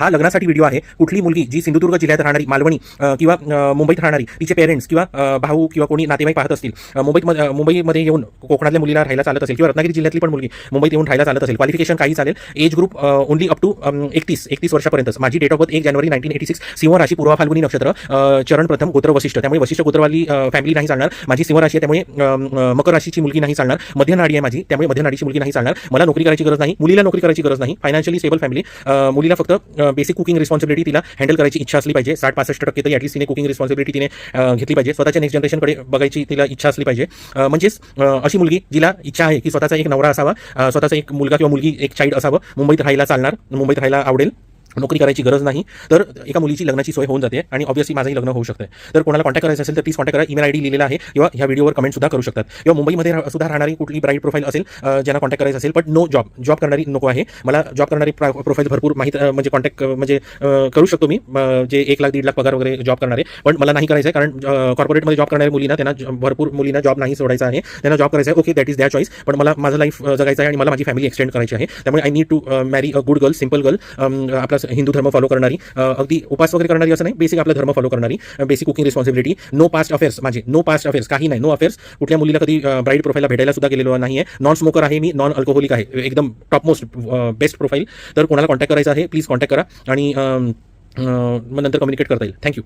हा लग्नासाठी व्हिडिओ आहे. कुठली मुलगी जी सिंधुदुर्ग जिल्ह्यात राहणारी, मालवणी किंवा मुंबईत राहणारी, तिचे पेरेंट्स किंवा भाऊ किंवा कोणी नातेवाईक पाहत असतील, मुंबईमध्ये येऊन कोकणातल्या मुलीला राहायला चालत असेल, किंवा रत्नागिरी जिल्ह्यातली पण मुलगी मुंबईत येऊन राहायला चालत असेल, क्वालिफिकेशन काही चालेल, age group only up to 31 वर्षापर्यंत. माझी डेट ऑफ बर्थ 1 जानेवारी 1986, सिंह राशी, पूर्वा फाल्गुनी नक्षत्र, चरण प्रथम, गोत्र वशिष्ठ. त्यामुळे वशिष्ठ गोत्रवाली फॅमिली नाही चालणार. माझी सिंह राशी आहे, त्यामुळे मकर राशीची मुलगी नाही चालणार. मध्य नाडी आहे माझी, त्यामुळे मध्य नाडीची मुलगी नाही चालणार. मला नोकरी करायची गरज नाही, मुलीला नोकरी करायची गरज नाही. Financially stable family. मुलीला फक्त बेसिक कुकिंग रिस्पॉन्सिबिलिटी तिला हँडल करायची इच्छा असली पाहिजे. 60-65% तरी ॲटलीस्ट तिने कुकिंग रिस्पॉन्सिबिलिटी तिने घेतली पाहिजे. स्वतःच्या नेक्स्ट जनरेशनकडे बघायची तिला इच्छा असली पाहिजे. म्हणजेच अशी मुलगी जिला इच्छा आहे की स्वतःचा एक नवरा असावा, स्वतःचा एक मुलगा किंवा मुलगी, एक चाइल्ड असावं, मुंबईत राहायला चालणार, मुंबईत राहायला आवडेल, नोकरी करायची गरज नाही, तर एका मुलीची लग्नाची सोय होऊन जाते आणि ऑब्व्हियसली माझंही लग्न होऊ शकतं. तर कोणाला कॉन्टॅक्ट करायचं असेल तर प्लीज कॉन्टॅक्ट करा. ईमेल आयडी लिहिलेला आहे, किंवा ह्या व्हिडिओवर कमेंट सुद्धा करू शकतात. किंवा मुंबईमध्ये सुद्धा राहणारी कुठली ब्राईड प्रोफाईल असेल ज्यांना कॉन्टॅक्ट करायचं असेल, पण नो जॉब करणारी नको आहे मला. जॉब करणारी प्रोफाईल भरपूर म्हणजे कॉन्टॅक्ट म्हणजे करू शकतो मी, जे 1 लाख 1.5 लाख पगार वगैरे जॉब करणारे, पण मला नाही करायचं आहे. कारण कॉर्पोरेटमध्ये जॉब करणाऱ्या मुलींना, त्यांना भरपूर मुलींना जॉब नाही सोडायचा आहे, त्यांना जॉब करायचा आहे. Okay, that is their choice. पण मला माझं लाईफ जगायचं आहे आणि मला माझी फॅमिली एक्सटेंड करायची आहे. त्यामुळे I need to marry a good girl, simple girl, आपला हिंदू धर्म फॉलो करणारी, अगदी उपास वगैरे करणारी असं नाही, बेसिक आपला धर्म फॉलो करणारी, basic cooking responsibility, no past affairs. माझे नो पास्ट अफेअर्स काही नाही, नो अफेअर्स. कुठल्या मुलीला कधी ब्राईड प्रोफाईलला भेटायला सुद्धा गेलेलो नाही आहे. नॉन स्मोकर आहे मी, नॉन अल्कोहोलिक आहे, एकदम टॉपमोस्ट बेस्ट प्रोफाईल. तर कोणाला कॉन्टॅक्ट करायचा आहे प्लीज कॉन्टॅक्ट करा आणि मग नंतर कम्युनिकेट करता येईल. थँक्यू.